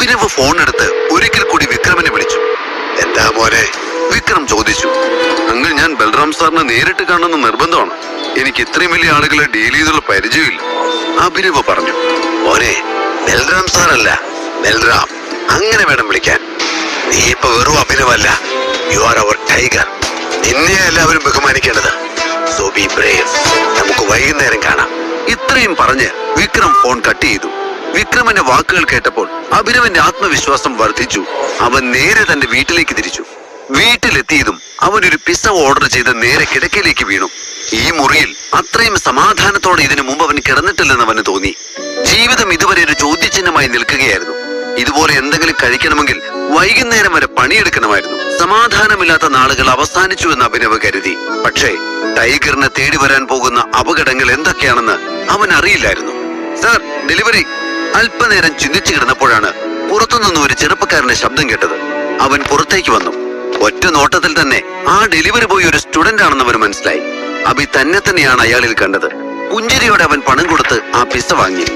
Abhinav phone എടുത്ത് ഒരിക്കൽ കൂടി വിക്രമനെ വിളിച്ചു. എന്താ മോനെ? വിക്രം ചോദിച്ചു. അങ്കിൾ, ഞാൻ ബൽറാം സാറിനെ നേരിട്ട് കാണുന്ന നിർബന്ധമാണ്. എനിക്ക് ഇത്രയും വലിയ ആളുകളെ ഡീൽ ചെയ്തുള്ള പരിചയമില്ല. അഭിനവ് പറഞ്ഞു. മോനെ, ബൽറാം സാറല്ല, ബൽറാം, അങ്ങനെ വേണം വിളിക്കാൻ. നീ ഇപ്പൊ വെറും അഭിനവല്ല, യു ആർ അവർ ടൈഗർ. നിന്നെ എല്ലാവരും ബഹുമാനിക്കേണ്ടത്. So be brave. നമുക്ക് വൈകുന്നേരം കാണാം. ഇത്രയും പറഞ്ഞ് വിക്രം ഫോൺ കട്ട് ചെയ്തു. വിക്രമന്റെ വാക്കുകൾ കേട്ടപ്പോൾ അഭിനവന്റെ ആത്മവിശ്വാസം വർദ്ധിച്ചു. അവൻ നേരെ തന്റെ വീട്ടിലേക്ക് തിരിച്ചു. വീട്ടിലെത്തിയതും അവൻ ഒരു പിസ്സ ഓർഡർ ചെയ്ത് നേരെ കിടക്കയിലേക്ക് വീണു. ഈ മുറിയിൽ അത്രയും സമാധാനത്തോടെ ഇതിനു മുമ്പ് അവൻ കിടന്നിട്ടില്ലെന്ന് അവന് തോന്നി. ജീവിതം ഇതുവരെ ഒരു ചോദ്യചിഹ്നമായി നിൽക്കുകയായിരുന്നു. ഇതുപോലെ എന്തെങ്കിലും കഴിക്കണമെങ്കിൽ വൈകുന്നേരം വരെ പണിയെടുക്കണമായിരുന്നു. സമാധാനമില്ലാത്ത നാളുകൾ അവസാനിച്ചു എന്ന് അഭിനവ് കരുതി. പക്ഷേ ടൈഗറിനെ തേടി വരാൻ പോകുന്ന അപകടങ്ങൾ എന്തൊക്കെയാണെന്ന് അവൻ അറിയില്ലായിരുന്നു. Sir, delivery. അല്പനേരം ചിന്തിച്ചു കിടന്നപ്പോഴാണ് പുറത്തുനിന്നും ഒരു ചെറുപ്പക്കാരന്റെ ശബ്ദം കേട്ടത്. അവൻ പുറത്തേക്ക് വന്നു. ഒറ്റ നോട്ടത്തിൽ തന്നെ ആ ഡെലിവറി ബോയ് ഒരു സ്റ്റുഡന്റ് ആണെന്ന് അവന് മനസ്സിലായി. അഭി തന്നെയാണ് അയാളിൽ കണ്ടത്. പുഞ്ചിരിയോടെ അവൻ പണം കൊടുത്ത് ആ പിസ്സ വാങ്ങി.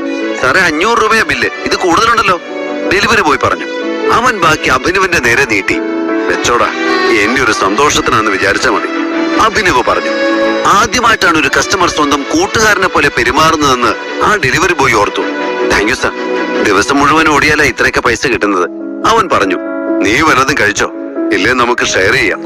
സാറേ, 500 രൂപയാ ബില്ല്. ഇത് കൂടുതലുണ്ടല്ലോ, ഡെലിവറി ബോയ് പറഞ്ഞു. അവൻ ബാക്കി അഭിനവന്റെ നേരെ നീട്ടി. വെച്ചോടാ, എന്റെ ഒരു സന്തോഷത്തിനാന്ന് വിചാരിച്ചാൽ മതി, അഭിനവ് പറഞ്ഞു. ആദ്യമായിട്ടാണ് ഒരു കസ്റ്റമർ സ്വന്തം കൂട്ടുകാരനെ പോലെ പെരുമാറുന്നതെന്ന് ആ ഡെലിവറി ബോയ് ഓർത്തു. താങ്ക് യു സാർ, ദിവസം മുഴുവൻ ഓടിയാലാ ഇത്രയൊക്കെ പൈസ കിട്ടുന്നത്, അവൻ പറഞ്ഞു. നീ വല്ലതും കഴിച്ചോ? ഇല്ലേ, നമുക്ക് ഷെയർ ചെയ്യാം.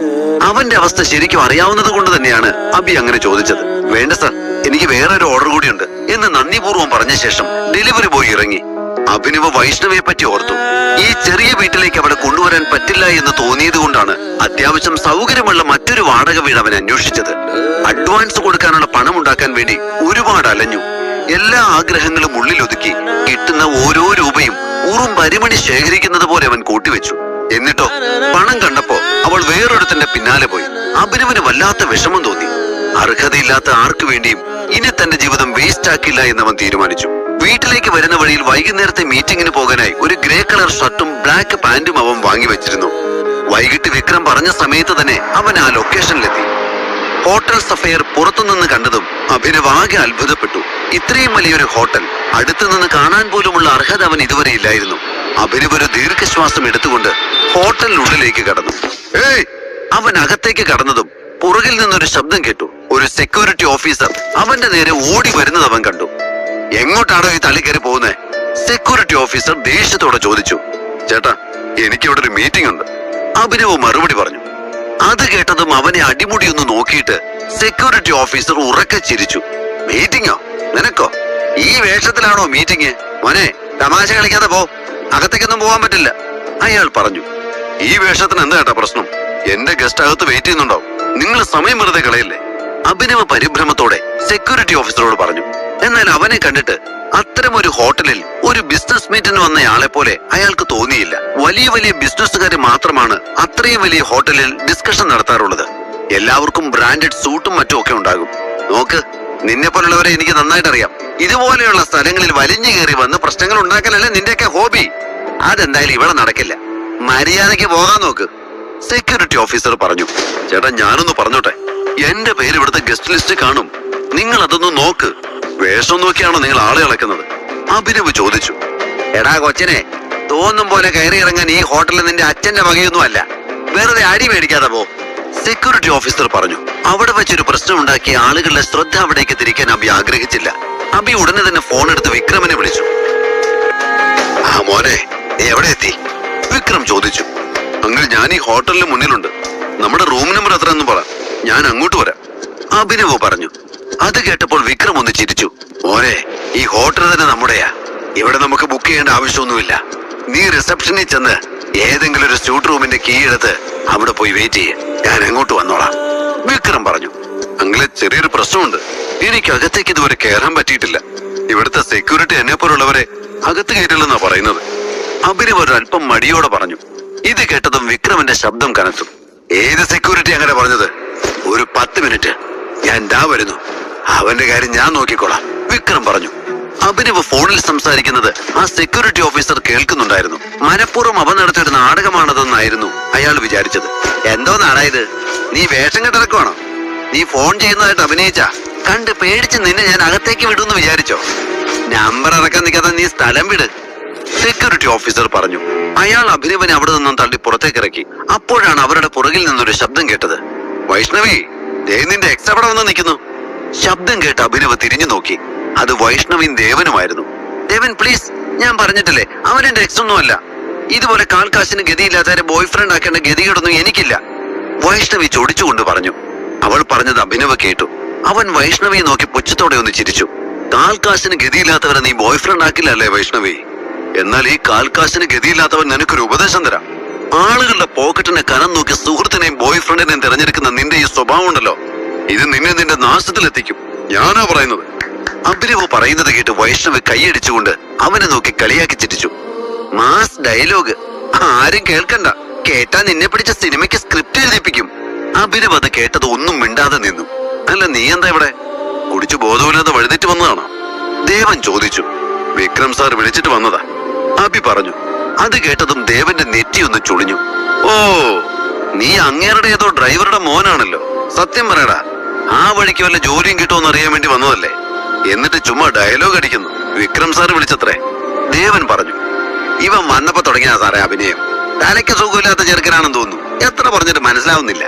അവന്റെ അവസ്ഥ ശരിക്കും അറിയാവുന്നത് കൊണ്ട് തന്നെയാണ് അബി അങ്ങനെ ചോദിച്ചത്. വേണ്ട സാർ, എനിക്ക് വേറൊരു ഓർഡർ കൂടിയുണ്ട് എന്ന് നന്ദിപൂർവ്വം പറഞ്ഞ ശേഷം ഡെലിവറി ബോയ് ഇറങ്ങി. അഭിനവ് വൈഷ്ണവിയെ പറ്റി ഓർത്തു. ഈ ചെറിയ വീട്ടിലേക്ക് അവിടെ കൊണ്ടുവരാൻ പറ്റില്ല എന്ന് തോന്നിയത് കൊണ്ടാണ് അത്യാവശ്യം സൗകര്യമുള്ള മറ്റൊരു വാടക വീട് അവൻ അന്വേഷിച്ചത്. അഡ്വാൻസ് കൊടുക്കാനുള്ള പണം ഉണ്ടാക്കാൻ വേണ്ടി ഒരുപാട് അലഞ്ഞു. എല്ലാ ആഗ്രഹങ്ങളും ഉള്ളിലൊതുക്കി കിട്ടുന്ന ഓരോ രൂപയും ഉറും പരിമണി ശേഖരിക്കുന്നത് പോലെ അവൻ കൂട്ടിവെച്ചു. എന്നിട്ടോ പണം കണ്ടപ്പോ അവൾ വേറൊരുത്തിന്റെ പിന്നാലെ പോയി. അഭിനവന് വല്ലാത്ത വിഷമം തോന്നി. അർഹതയില്ലാത്ത ആർക്കു വേണ്ടിയും ഇനി തന്റെ ജീവിതം വേസ്റ്റ് ആക്കില്ല എന്നവൻ തീരുമാനിച്ചു. വീട്ടിലേക്ക് വരുന്ന വഴിയിൽ വൈകുന്നേരത്തെ മീറ്റിംഗിന് പോകാനായി ഒരു ഗ്രേ കളർ ഷർട്ടും ബ്ലാക്ക് പാന്റും അവൻ വാങ്ങി വെച്ചിരുന്നു. വൈകിട്ട് വിക്രം പറഞ്ഞ സമയത്ത് തന്നെ അവൻ ആ ലൊക്കേഷനിലെത്തി. ഹോട്ടൽ സഫയർ പുറത്തുനിന്ന് കണ്ടതും അഭിനവ് ആകെ അത്ഭുതപ്പെട്ടു. ഇത്രയും വലിയൊരു ഹോട്ടൽ അടുത്തുനിന്ന് കാണാൻ പോലുമുള്ള അർഹത അവൻ ഇതുവരെ ഇല്ലായിരുന്നു. അഭിനവ് ഒരു ദീർഘശ്വാസം എടുത്തുകൊണ്ട് ഹോട്ടലിനുള്ളിലേക്ക് കടന്നു. അവൻ അകത്തേക്ക് കടന്നതും പുറകിൽ നിന്നൊരു ശബ്ദം കേട്ടു. ഒരു സെക്യൂരിറ്റി ഓഫീസർ അവന്റെ നേരെ ഓടി വരുന്നത് അവൻ കണ്ടു. എങ്ങോട്ടാണോ ഈ തള്ളിക്കയറി പോകുന്നത്? സെക്യൂരിറ്റി ഓഫീസർ ദേഷ്യത്തോടെ ചോദിച്ചു. ചേട്ടാ, എനിക്കിവിടെ ഒരു മീറ്റിംഗ് ഉണ്ട്, അഭിനവ് മറുപടി പറഞ്ഞു. അത് കേട്ടതും അവനെ അടിമുടി ഒന്ന് നോക്കിയിട്ട് സെക്യൂരിറ്റി ഓഫീസർ ഉറക്കെ ചിരിച്ചു. മീറ്റിംഗോ? നിനക്കോ? ഈ വേഷത്തിലാണോ മീറ്റിംഗ്? മോനെ, തമാശ കളിക്കാതെ പോ, അകത്തേക്കൊന്നും പോകാൻ പറ്റില്ല, അയാൾ പറഞ്ഞു. ഈ വേഷത്തിന് എന്താ ചേട്ടാ പ്രശ്നം? എന്റെ ഗസ്റ്റ് അകത്ത് വെയിറ്റ് ചെയ്യുന്നുണ്ടാവും, നിങ്ങൾ സമയം വെറുതെ കളയല്ലേ, അഭിനവ് പരിഭ്രമത്തോടെ സെക്യൂരിറ്റി ഓഫീസറോട് പറഞ്ഞു. എന്നാൽ അവനെ കണ്ടിട്ട് അത്തരമൊരു ഹോട്ടലിൽ ഒരു ബിസിനസ് മീറ്റിന് വന്നയാളെ പോലെ അയാൾക്ക് തോന്നിയില്ല. വലിയ വലിയ ബിസിനസ്സുകാർ മാത്രമാണ് അത്രയും വലിയ ഹോട്ടലിൽ ഡിസ്കഷൻ നടത്താറുള്ളത്. എല്ലാവർക്കും ബ്രാൻഡഡ് സൂട്ടും മറ്റും ഒക്കെ ഉണ്ടാകും. നോക്ക്, നിന്നെ പോലുള്ളവരെ എനിക്ക് നന്നായിട്ട് അറിയാം. ഇതുപോലെയുള്ള സ്ഥലങ്ങളിൽ വലിഞ്ഞു കയറി വന്ന് പ്രശ്നങ്ങൾ ഉണ്ടാക്കലല്ലേ നിന്റെയൊക്കെ ഹോബി. അതെന്തായാലും ഇവിടെ നടക്കില്ല, മര്യാദയ്ക്ക് പോകാൻ നോക്ക്, സെക്യൂരിറ്റി ഓഫീസർ പറഞ്ഞു. ചേട്ടാ, ഞാനൊന്ന് പറഞ്ഞോട്ടെ, എന്റെ പേര് ഇവിടുത്തെ ഗസ്റ്റ് ലിസ്റ്റ് കാണും, നിങ്ങൾ അതൊന്ന് നോക്ക്. വേഷം നോക്കിയാണോ നിങ്ങൾ ആളെ ഇളക്കുന്നത്? അഭിനവ് ചോദിച്ചു. എടാ കൊച്ചിനെ, തോന്നും പോലെ കയറി ഇറങ്ങാൻ ഈ ഹോട്ടലിൽ നിന്റെ അച്ഛന്റെ വകയൊന്നും അല്ല, വെറുതെ അടി മേടിക്കാതെ പോ, സെക്യൂരിറ്റി ഓഫീസർ പറഞ്ഞു. അവിടെ വെച്ചൊരു പ്രശ്നം ഉണ്ടാക്കി ആളുകളുടെ ശ്രദ്ധ അവിടേക്ക് തിരിക്കാൻ അബി ആഗ്രഹിച്ചില്ല. അബി ഉടനെ തന്നെ ഫോൺ എടുത്ത് വിക്രമിനെ വിളിച്ചു. ആ മോനെ, നീ എവിടെ എത്തി? വിക്രം ചോദിച്ചു. അങ്കിൾ, ഞാൻ ഈ ഹോട്ടലിന് മുന്നിലുണ്ട്, നമ്മുടെ റൂം നമ്പർ എത്രയെന്നും പറ, ഞാൻ അങ്ങോട്ട് വരാം, അഭിനവ് പറഞ്ഞു. അത് കേട്ടപ്പോൾ വിക്രം ഒന്ന് ചിരിച്ചു. മോനെ, ഈ ഹോട്ടൽ തന്നെ നമ്മുടെയാ, ഇവിടെ നമുക്ക് ബുക്ക് ചെയ്യേണ്ട ആവശ്യമൊന്നുമില്ല. നീ റിസപ്ഷനിൽ ചെന്ന് ഏതെങ്കിലും ഒരു സ്യൂട്ട് റൂമിന്റെ കീ എടുത്ത് അവിടെ പോയി വെയിറ്റ് ചെയ്യ, ഞാൻ അങ്ങോട്ട് വന്നോളാം, വിക്രം പറഞ്ഞു. അങ്കിളെ, ചെറിയൊരു പ്രശ്നമുണ്ട്, എനിക്ക് അകത്തേക്ക് ഇതുവരെ കയറാൻ പറ്റിയിട്ടില്ല. ഇവിടുത്തെ സെക്യൂരിറ്റി എന്നെ പോലുള്ളവരെ അകത്ത് കയറ്റില്ലെന്നാ പറയുന്നത്, അഭിനവ് ഒരു അല്പം മടിയോടെ പറഞ്ഞു. ഇത് കേട്ടതും വിക്രമിന്റെ ശബ്ദം കനത്തു. ഏത് സെക്യൂരിറ്റി അങ്ങനെ പറഞ്ഞത്? ഒരു 10 മിനിറ്റ്, ഞാൻ ദാ വരുന്നു, അവന്റെ കാര്യം ഞാൻ നോക്കിക്കോളാം, വിക്രം പറഞ്ഞു. അഭിനവ് ഫോണിൽ സംസാരിക്കുന്നത് ആ സെക്യൂരിറ്റി ഓഫീസർ കേൾക്കുന്നുണ്ടായിരുന്നു. മനഃപൂർവ്വം അവൻ നടത്തിയൊരു നാടകമാണതെന്നായിരുന്നു അയാൾ വിചാരിച്ചത്. എന്തോ നാടായത്? നീ വേഷം കെട്ടിറക്കുവാണോ? നീ ഫോൺ ചെയ്യുന്നതായിട്ട് അഭിനയിച്ചാ കണ്ട് പേടിച്ച് നിന്നെ ഞാൻ അകത്തേക്ക് വിടുമെന്ന് വിചാരിച്ചോ? നമ്പർ ഇറക്കാൻ നിൽക്കാതെ നീ സ്ഥലം വിട്, സെക്യൂരിറ്റി ഓഫീസർ പറഞ്ഞു. അയാൾ അഭിനവനെ അവിടെ നിന്നും തള്ളി പുറത്തേക്കിറക്കി. അപ്പോഴാണ് അവരുടെ പുറകിൽ നിന്നൊരു ശബ്ദം കേട്ടത്. വൈഷ്ണവി, നിന്റെ എക്സ് അവിടെ വന്ന് നിൽക്കുന്നു. ശബ്ദം കേട്ട് അഭിനവ് തിരിഞ്ഞു നോക്കി. അത് വൈഷ്ണവിയും ദേവനുമായിരുന്നു. ദേവൻ, പ്ലീസ്, ഞാൻ പറഞ്ഞിട്ടില്ലേ അവൻ എന്റെ എക്സ് ഒന്നുമല്ല. ഇതുപോലെ കാൽക്കാശിന് ഗതിയില്ലാത്തവരെ ബോയ് ഫ്രണ്ട് ആക്കേണ്ട ഗതികേടൊന്നും എനിക്കില്ല. വൈഷ്ണവി ചൊടിച്ചുകൊണ്ട് പറഞ്ഞു. അവൾ പറഞ്ഞത് അഭിനവ് കേട്ടു. അവൻ വൈഷ്ണവിയെ നോക്കി പുച്ഛത്തോടെ ഒന്ന് ചിരിച്ചു. കാൽക്കാശിന് ഗതിയില്ലാത്തവരെ നീ ബോയ് ഫ്രണ്ട് ആക്കില്ലല്ലേ വൈഷ്ണവി? എന്നാൽ ഈ കാൽക്കാശിന് ഗതിയില്ലാത്തവൻ നിനക്കൊരു ഉപദേശം തരാം. ആളുകളുടെ പോക്കറ്റിനെ കനം നോക്കി സുഹൃത്തിനെയും ബോയ് ഫ്രണ്ടിനെയും തിരഞ്ഞെടുക്കുന്ന നിന്റെ ഈ സ്വഭാവം ഉണ്ടല്ലോ, ഇത് നിന്നെ നിന്റെ നാശത്തിലെത്തിക്കും. ഞാനാ പറയുന്നത്. അഭിനവ് പറയുന്നത് കേട്ട് വൈഷ്ണവ് കൈയടിച്ചുകൊണ്ട് അവനെ നോക്കി കളിയാക്കി ചിരിച്ചു. മാസ് ഡയലോഗ്, ആരും കേൾക്കണ്ട. കേട്ടാ നിന്നെ പിടിച്ച സിനിമയ്ക്ക് സ്ക്രിപ്റ്റ് എഴുതിപ്പിക്കും. അഭിനവ് അത് കേട്ടത് ഒന്നും മിണ്ടാതെ നിന്നു. അല്ല, നീ എന്താ ഇവിടെ? കുടിച്ചു ബോധമില്ലാതെ വഴുതിട്ട് വന്നതാണോ? ദേവൻ ചോദിച്ചു. വിക്രം സാർ വിളിച്ചിട്ട് വന്നതാ, അഭി പറഞ്ഞു. അത് കേട്ടതും ദേവന്റെ നെറ്റിയൊന്ന് ചുളിഞ്ഞു. ഓ, നീ അങ്ങേരുടെ ഏതോ ഡ്രൈവറുടെ മോനാണല്ലോ. സത്യം പറയടാ, ആ വഴിക്ക് വല്ല ജോലിയും കിട്ടുമെന്ന് അറിയാൻ വേണ്ടി വന്നതല്ലേ? എന്നിട്ട് ചുമ്മാ ഡയലോഗ് അടിക്കുന്നു. വിക്രം സാർ വിളിച്ചത്രേ. ദേവൻ പറഞ്ഞു. ഇവൻ വന്നപ്പോ തുടങ്ങിയ സാറേ അഭിനയം. തലയ്ക്ക് സുഖമില്ലാത്ത ചെറുക്കനാണെന്ന് തോന്നുന്നു. എത്ര പറഞ്ഞിട്ട് മനസ്സിലാവുന്നില്ല.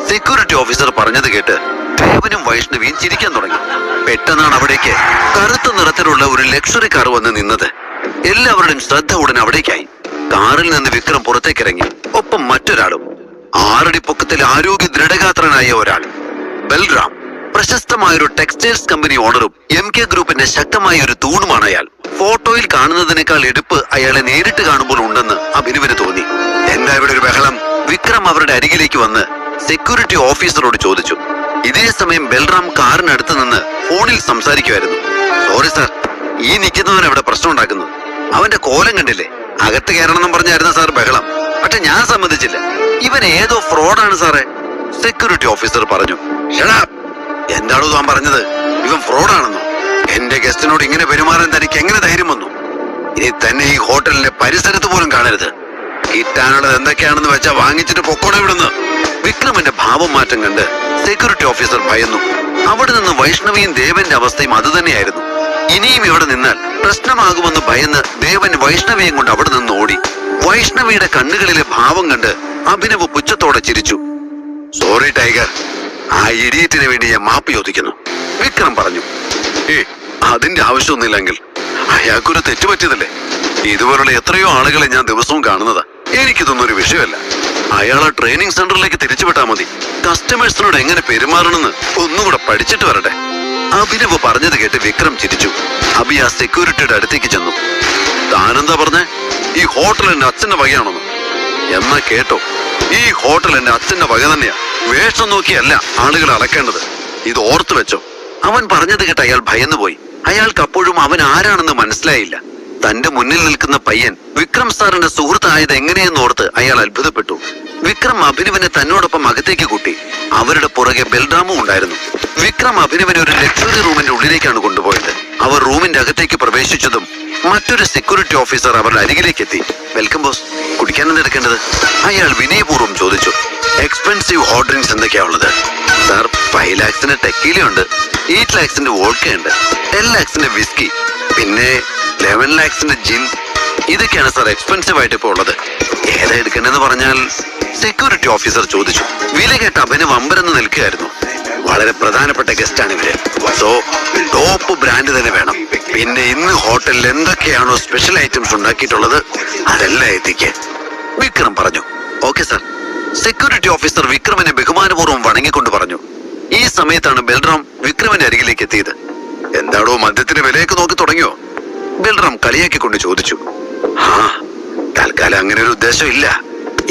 സെക്യൂരിറ്റി ഓഫീസർ പറഞ്ഞത് കേട്ട് ദേവനും വൈഷ്ണവിയും ചിരിക്കാൻ തുടങ്ങി. പെട്ടെന്നാണ് അവിടേക്ക് കറുത്ത നിറത്തിലുള്ള ഒരു ലക്ഷറി കാർ വന്ന് നിന്നത്. എല്ലാവരുടെയും ശ്രദ്ധ ഉടൻ അവിടേക്കായി. കാറിൽ നിന്ന് വിക്രം പുറത്തേക്കിറങ്ങി. ഒപ്പം മറ്റൊരാളും. 6 അടി പൊക്കത്തിൽ ആരോഗ്യ ദൃഢഗാത്രനായ ഒരാൾ. ബൽറാം. പ്രശസ്തമായൊരു ടെക്സ്റ്റൈൽസ് കമ്പനി ഓണറും MK ഗ്രൂപ്പിന്റെ ശക്തമായ ഒരു തൂണുമാണ് അയാൾ. ഫോട്ടോയിൽ കാണുന്നതിനേക്കാൾ എടുപ്പ് അയാളെ നേരിട്ട് കാണുമ്പോൾ ഉണ്ടെന്ന് അഭിനവിന് തോന്നി. എന്താ ഇവിടെ ഒരു ബഹളം? വിക്രം അവരുടെ അരികിലേക്ക് വന്ന് സെക്യൂരിറ്റി ഓഫീസറോട് ചോദിച്ചു. ഇതേ സമയം ബൽറാം കാറിനടുത്ത് നിന്ന് ഫോണിൽ സംസാരിക്കുമായിരുന്നു. സോറി സാർ, ഈ നിൽക്കുന്നവൻ അവിടെ പ്രശ്നം ഉണ്ടാക്കുന്നത്. അവന്റെ കോലം കണ്ടില്ലേ? അകത്ത് കയറണമെന്നും പറഞ്ഞായിരുന്നു സാർ ബഹളം. പക്ഷെ ഞാൻ സമ്മതിച്ചില്ല. ഇവൻ ഏതോ ഫ്രോഡാണ് സാറേ. സെക്യൂരിറ്റി ഓഫീസർ പറഞ്ഞു. എന്താണോ താൻ പറഞ്ഞത്? ഇവൻ ഫ്രോഡാണെന്നോ? എന്റെ ഗസ്റ്റിനോട് ഇങ്ങനെ പെരുമാറാൻ തനിക്ക് എങ്ങനെ ധൈര്യം വന്നു? ഇനി തന്നെ ഈ ഹോട്ടലിന്റെ പരിസരത്ത് പോലും കാണരുത്. കിട്ടാനുള്ളത് എന്തൊക്കെയാണെന്ന് വെച്ചാൽ വാങ്ങിച്ചിട്ട് പൊക്കോടെ ഇവിടുന്ന്. വിക്രമിന്റെ ഭാവം മാറ്റം കണ്ട് സെക്യൂരിറ്റി ഓഫീസർ ഭയന്നു. അവിടെ നിന്ന് വൈഷ്ണവിയും ദേവന്റെ അവസ്ഥയും അതുതന്നെയായിരുന്നു. ഇനിയും ഇവിടെ നിന്നാൽ പ്രശ്നമാകുമെന്ന് ഭയന്ന് ദേവൻ വൈഷ്ണവിയും കൊണ്ട് അവിടെ നിന്ന് ഓടി. വൈഷ്ണവിയുടെ കണ്ണുകളിലെ ഭാവം കണ്ട് അഭിനവ് പുച്ഛത്തോടെ ചിരിച്ചു. സോറി ടൈഗർ, ആ ഇഡിയറ്റിന് വേണ്ടി ഞാൻ മാപ്പ് ചോദിക്കുന്നു, വിക്രം പറഞ്ഞു. അതിന്റെ ആവശ്യമൊന്നുമില്ലെങ്കിൽ അയാൾക്കൊരു തെറ്റുപറ്റിയതല്ലേ. ഇതുപോലുള്ള എത്രയോ ആളുകളെ ഞാൻ ദിവസവും കാണുന്നതാ. എനിക്കിതൊന്നും ഒരു വിഷയമല്ല. അയാളെ ട്രെയിനിങ് സെന്ററിലേക്ക് തിരിച്ചുവിട്ടാ മതി. കസ്റ്റമേഴ്സിനോട് എങ്ങനെ പെരുമാറണമെന്ന് ഒന്നുകൂടെ പഠിച്ചിട്ട് വരട്ടെ. അഭിനവ് പറഞ്ഞത് കേട്ട് വിക്രം ചിരിച്ചു. അഭി ആ സെക്യൂരിറ്റിയുടെ അടുത്തേക്ക് ചെന്നു. താനെന്താ പറഞ്ഞേ? ഈ ഹോട്ടൽ എന്റെ അച്ഛന്റെ വകയാണെന്ന്. എന്നാ കേട്ടോ, ഈ ഹോട്ടൽ എന്റെ അച്ഛന്റെ വക തന്നെയാ. വേഷം നോക്കിയല്ല ആളുകൾ അളക്കേണ്ടത്. ഇത് ഓർത്തു വെച്ചോ. അവൻ പറഞ്ഞത് കേട്ട് അയാൾ ഭയന്നുപോയി. അയാൾക്ക് അപ്പോഴും അവൻ ആരാണെന്ന് മനസ്സിലായില്ല. തന്റെ മുന്നിൽ നിൽക്കുന്ന പയ്യൻ വിക്രം സാറിന്റെ സുഹൃത്തായത് എങ്ങനെയെന്നോർത്ത് അയാൾ അത്ഭുതപ്പെട്ടു. വിക്രം അഭിനവിനെ തന്നോടൊപ്പം അകത്തേക്ക് കൂട്ടി. അവരുടെ പുറകെ ബൽറാമും ഉണ്ടായിരുന്നു. വിക്രം അഭിനവിനെ ഒരു ലക്ഷറി റൂമിന്റെ ഉള്ളിലേക്കാണ് കൊണ്ടുപോയത്. അവർ റൂമിന്റെ അകത്തേക്ക് പ്രവേശിച്ചതും മറ്റൊരു സെക്യൂരിറ്റി ഓഫീസർ അവരുടെ അരികിലേക്ക് എത്തി. വെൽക്കം ബോസ്, കുടിക്കാനെന്ത് എടുക്കേണ്ടത്? അയാൾ വിനയപൂർവ്വം ചോദിച്ചു. എക്സ്പെൻസീവ് ഹോട്ട് ഡ്രിങ്ക്സ് എന്തൊക്കെയാ ഉള്ളത്? സാർ, 5 lakhsന്റെ ടെക്കീലയുണ്ട്, 8 lakhsന്റെ വോഡ്കയുണ്ട്, 10 lakhsന്റെ വിസ്കി, പിന്നെ 11 lakhsന്റെ ജിൻ. ഇതൊക്കെയാണ് സാർ എക്സ്പെൻസീവ് ആയിട്ട് ഇപ്പോൾ ഉള്ളത്. ഏതാ എടുക്കേണ്ടതെന്ന് പറഞ്ഞാൽ? സെക്യൂരിറ്റി ഓഫീസർ ചോദിച്ചു. വില കേട്ട അഭിനവ് അമ്പരന്ന് നിൽക്കുകയായിരുന്നു. വളരെ പ്രധാനപ്പെട്ട ഗസ്റ്റാണ് ഇവര്. സോ ടോപ്പ് ബ്രാൻഡ് തന്നെ വേണം. പിന്നെ ഇന്ന് ഹോട്ടലിൽ എന്തൊക്കെയാണോ സ്പെഷ്യൽ ഐറ്റംസ് ഉണ്ടാക്കിയിട്ടുള്ളത് അതെല്ലാം എത്തിക്ക്, വിക്രം പറഞ്ഞു. Okay sir. സെക്യൂരിറ്റി ഓഫീസർ വിക്രമിനെ ബഹുമാനപൂർവ്വം വണങ്ങിക്കൊണ്ട് പറഞ്ഞു. ഈ സമയത്താണ് ബൽറാം വിക്രമിന്റെ അരികിലേക്ക് എത്തിയത്. എന്താണോ മദ്യത്തിന്റെ വിലയൊക്കെ നോക്കി തുടങ്ങിയോ? ബൽറാം കളിയാക്കിക്കൊണ്ട് ചോദിച്ചു. ആ, തൽക്കാലം അങ്ങനെ ഒരു ഉദ്ദേശം ഇല്ല.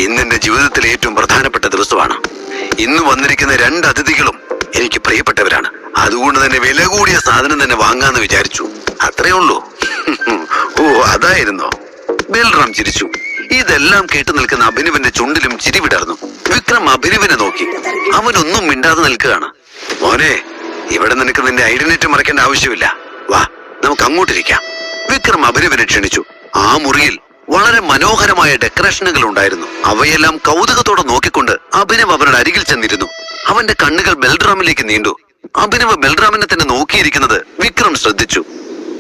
ഇന്നെന്റെ ജീവിതത്തിലെ ഏറ്റവും പ്രധാനപ്പെട്ട ദിവസമാണ്. ഇന്ന് വന്നിരിക്കുന്ന 2 അതിഥികളും എനിക്ക് പ്രിയപ്പെട്ടവരാണ്. അതുകൊണ്ട് തന്നെ വില കൂടിയ സാധനം തന്നെ വാങ്ങാന്ന് വിചാരിച്ചു. അത്രേ ഉള്ളൂ. ഓ, അതായിരുന്നോ? ബൽറാം ചിരിച്ചു. ഇതെല്ലാം കേട്ടു നിൽക്കുന്ന അഭിനവിന്റെ ചുണ്ടിലും ചിരി വിടർന്നു. വിക്രം അഭിനവിനെ നോക്കി. അവനൊന്നും മിണ്ടാതെ നിൽക്കുകയാണ്. മോനെ, ഇവിടെ നിനക്ക് നിന്റെ ഐഡന്റിറ്റി മറക്കേണ്ട ആവശ്യമില്ല. വാ, നമുക്ക് അങ്ങോട്ടിരിക്കാം. വിക്രം അഭിനവിനെ ക്ഷണിച്ചു. ആ മുറിയിൽ വളരെ മനോഹരമായ ഡെക്കറേഷനുകൾ ഉണ്ടായിരുന്നു. അവയെല്ലാം കൗതുകത്തോടെ നോക്കിക്കൊണ്ട് അഭിനവ് അവരുടെ അരികിൽ ചെന്നിരുന്നു. അവന്റെ കണ്ണുകൾ ബൽറാമിലേക്ക് നീണ്ടു. അഭിനവ് ബൽറാമിനെ തന്നെ നോക്കിയിരിക്കുന്നത് വിക്രം ശ്രദ്ധിച്ചു.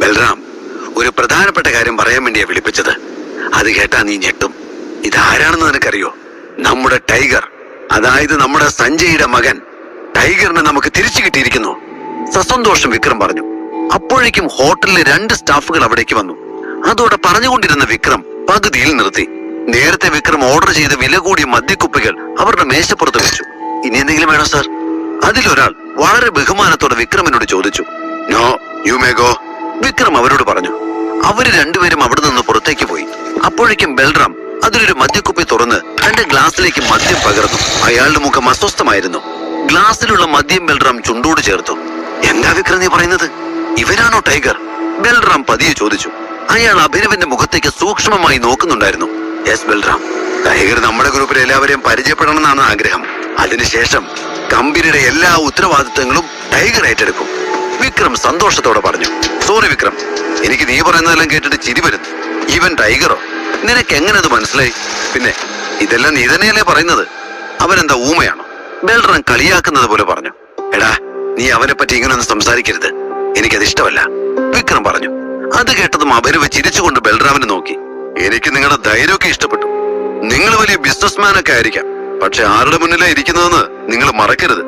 ബൽറാം, ഒരു പ്രധാനപ്പെട്ട കാര്യം പറയാൻ വേണ്ടിയാ വിളിപ്പിച്ചത്. അത് കേട്ടാ നീ ഞെട്ടും. ഇതാരാണെന്ന് നിനക്കറിയോ? നമ്മുടെ ടൈഗർ, അതായത് നമ്മുടെ സഞ്ജയുടെ മകൻ. ടൈഗറിനെ നമുക്ക് തിരിച്ചു കിട്ടിയിരിക്കുന്നു. സസന്തോഷം വിക്രം പറഞ്ഞു. അപ്പോഴേക്കും ഹോട്ടലിലെ 2 സ്റ്റാഫുകൾ അവിടേക്ക് വന്നു. അതോടെ പറഞ്ഞുകൊണ്ടിരുന്ന വിക്രം പകുതിയിൽ നിർത്തി. നേരത്തെ വിക്രം ഓർഡർ ചെയ്ത വില കൂടിയ മദ്യക്കുപ്പികൾ അവരുടെ മേശപ്പുറത്ത് വെച്ചു. ഇനി എന്തെങ്കിലും വേണോ സാർ? അതിലൊരാൾ വളരെ ബഹുമാനത്തോടെ വിക്രമിനോട് ചോദിച്ചു. No, you may go, Vikram അവരോട് പറഞ്ഞു. അവര് രണ്ടുപേരും അവിടെ നിന്ന് പുറത്തേക്ക് പോയി. അപ്പോഴേക്കും ബൽറാം അതിലൊരു മദ്യക്കുപ്പി തുറന്ന് തന്റെ ഗ്ലാസ്സിലേക്ക് മദ്യം പകർന്നു. അയാളുടെ മുഖം അസ്വസ്ഥമായിരുന്നു. ഗ്ലാസ്സിലുള്ള മദ്യം ബൽറാം ചുണ്ടോട് ചേർത്തു. എന്താ വിക്രം നീ പറയുന്നത്? ഇവരാണോ ടൈഗർ? ബൽറാം പതിയെ ചോദിച്ചു. അയാൾ അഭിനവന്റെ മുഖത്തേക്ക് സൂക്ഷ്മമായി നോക്കുന്നുണ്ടായിരുന്നു. യെസ് ബൽറാം, ടൈഗർ നമ്മുടെ ഗ്രൂപ്പിലെ എല്ലാവരെയും പരിചയപ്പെടണമെന്നാണ് ആഗ്രഹം. അതിനുശേഷം കമ്പനിയുടെ എല്ലാ ഉത്തരവാദിത്തങ്ങളും ടൈഗർ ഏറ്റെടുക്കും, വിക്രം സന്തോഷത്തോടെ പറഞ്ഞു. സോറി വിക്രം, എനിക്ക് നീ പറയുന്നതെല്ലാം കേട്ടിട്ട് ചിരി വരുന്നു. ഈവൻ ടൈഗറോ? നിനക്ക് എങ്ങനെ അത് മനസ്സിലായി? പിന്നെ ഇതെല്ലാം നീ തന്നെയല്ലേ പറയുന്നത്? അവനെന്താ ഊമയാണോ? ബൽറാം കളിയാക്കുന്നത് പോലെ പറഞ്ഞു. എടാ, നീ അവനെ പറ്റി ഇങ്ങനൊന്നും സംസാരിക്കരുത്, എനിക്കത് ഇഷ്ടമല്ല, വിക്രം പറഞ്ഞു. അത് കേട്ടതും അഭിനവ് ചിരിച്ചുകൊണ്ട് ബൽറാമിനെ നോക്കി. എനിക്ക് നിങ്ങളുടെ ധൈര്യമൊക്കെ ഇഷ്ടപ്പെട്ടു. നിങ്ങൾ വലിയ ബിസിനസ്മാനൊക്കെ ആയിരിക്കാം, പക്ഷെ ആരുടെ മുന്നിലാ ഇരിക്കുന്നതെന്ന് നിങ്ങൾ മറക്കരുത്.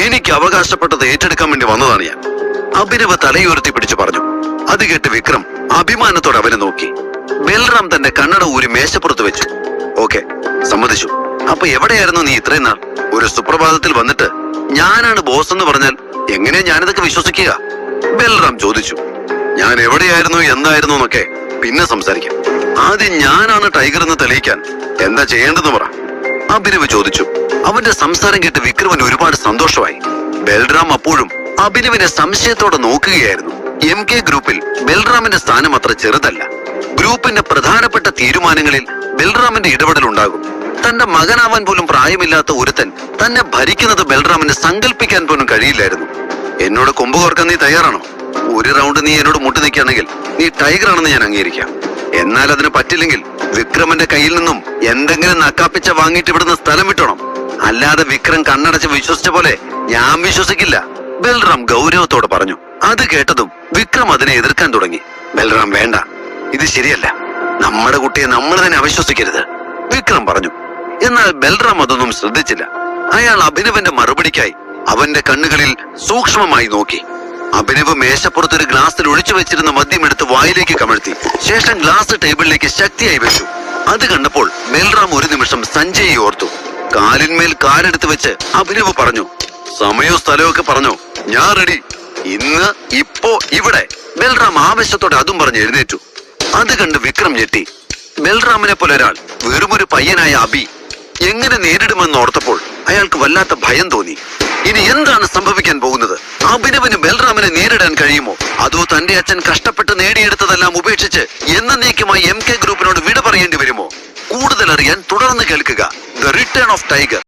എനിക്ക് അവകാശപ്പെട്ടത് ഏറ്റെടുക്കാൻ വേണ്ടി വന്നതാണ് ഞാൻ, അഭിനവ് തലയുയർത്തി പിടിച്ചു പറഞ്ഞു. അത് കേട്ട് വിക്രം അഭിമാനത്തോടെ അവനെ നോക്കി. ബൽറാം തന്റെ കണ്ണട ഊരി മേശപ്പുറത്ത് വെച്ചു. ഓക്കെ, സമ്മതിച്ചു. അപ്പൊ എവിടെയായിരുന്നു നീ ഇത്രയും നാൾ? ഒരു സുപ്രഭാതത്തിൽ വന്നിട്ട് ഞാനാണ് ബോസ് എന്ന് പറഞ്ഞാൽ എങ്ങനെയാ ഞാനിതൊക്കെ വിശ്വസിക്കുക? ബൽറാം ചോദിച്ചു. ഞാൻ എവിടെയായിരുന്നു എന്തായിരുന്നു എന്നൊക്കെ പിന്നെ സംസാരിക്കാം. ആദ്യം ഞാനാണ് ടൈഗർ എന്ന് തെളിയിക്കാൻ എന്താ ചെയ്യേണ്ടെന്ന് പറ, അഭിനവ് ചോദിച്ചു. അവന്റെ സംസാരം കേട്ട് വിക്രമന് ഒരുപാട് സന്തോഷമായി. ബൽറാം അപ്പോഴും അഭിനവിനെ സംശയത്തോടെ നോക്കുകയായിരുന്നു. MK ഗ്രൂപ്പിൽ ബൽറാമിന്റെ സ്ഥാനം അത്ര ചെറുതല്ല. ഗ്രൂപ്പിന്റെ പ്രധാനപ്പെട്ട തീരുമാനങ്ങളിൽ ബൽറാമിന്റെ ഇടപെടൽ ഉണ്ടാകും. തന്റെ മകനാവാൻ പോലും പ്രായമില്ലാത്ത ഒരുത്തൻ തന്നെ ഭരിക്കുന്നത് ബൽറാമിന് സങ്കല്പിക്കാൻ പോലും കഴിയില്ലായിരുന്നു. എന്നോട് കൊമ്പ് കോർക്കാൻ നീ തയ്യാറാണോ? ഒരു റൗണ്ട് നീ എന്നോട് മുട്ടി നിൽക്കുകയാണെങ്കിൽ നീ ടൈഗർ ആണെന്ന് ഞാൻ അംഗീകരിക്കാം. എന്നാൽ അതിന് പറ്റില്ലെങ്കിൽ വിക്രമന്റെ കയ്യിൽ നിന്നും എന്തെങ്കിലും നക്കാപ്പിച്ച വാങ്ങിയിട്ട് ഇവിടുന്ന് സ്ഥലം വിട്ടോണം. അല്ലാതെ വിക്രം കണ്ണടച്ച് വിശ്വസിച്ച പോലെ ഞാൻ വിശ്വസിക്കില്ല, ബൽറാം ഗൗരവത്തോടെ പറഞ്ഞു. അത് കേട്ടതും വിക്രം അതിനെ എതിർക്കാൻ തുടങ്ങി. ബൽറാം, വേണ്ട, ഇത് ശരിയല്ല. നമ്മുടെ കുട്ടിയെ നമ്മൾ തന്നെ അവിശ്വസിക്കരുത്, വിക്രം പറഞ്ഞു. എന്നാൽ ബൽറാം അതൊന്നും ശ്രദ്ധിച്ചില്ല. അയാൾ അഭിനവന്റെ മറുപടിക്കായി അവന്റെ കണ്ണുകളിൽ സൂക്ഷ്മമായി നോക്കി. അഭിനവ് മേശപ്പുറത്തൊരു ഗ്ലാസ്സിൽ ഒഴിച്ചു വെച്ചിരുന്ന മദ്യം എടുത്ത് വായിലേക്ക് കമഴ്ത്തി. ശേഷം ഗ്ലാസ് ടേബിളിലേക്ക് ശക്തിയായി വെച്ചു. അത് കണ്ടപ്പോൾ ബൽറാം ഒരു നിമിഷം സഞ്ജയെ ഓർത്തു. കാലിന്മേൽ കാലെടുത്ത് വെച്ച് അഭിനവ് പറഞ്ഞു. സമയവും സ്ഥലമൊക്കെ പറഞ്ഞോ, ഞാൻ റെഡി, ഇന്ന്, ഇപ്പോ, ഇവിടെ. ബൽറാം ആവേശത്തോടെ അതും പറഞ്ഞ് എഴുന്നേറ്റു. അത് കണ്ട് വിക്രം ഞെട്ടി. ബൽറാമിനെ പോലെ ഒരാൾ വെറുമൊരു പയ്യനായ അബി എങ്ങനെ നേരിടുമെന്ന് ഓർത്തപ്പോൾ അയാൾക്ക് വല്ലാത്ത ഭയം തോന്നി. ഇനി എന്താണ് സംഭവിക്കാൻ പോകുന്നത്? അഭിനവന് ബൽറാമിനെ നേരിടാൻ കഴിയുമോ? അതോ തന്റെ അച്ഛൻ കഷ്ടപ്പെട്ട് നേടിയെടുത്തതെല്ലാം ഉപേക്ഷിച്ച് എന്നേക്കുമായി MK ഗ്രൂപ്പിനോട് വിട പറയേണ്ടി വരുമോ? കൂടുതൽ അറിയാൻ തുടർന്ന് കേൾക്കുക ദ റിട്ടേൺ ഓഫ് ടൈഗർ.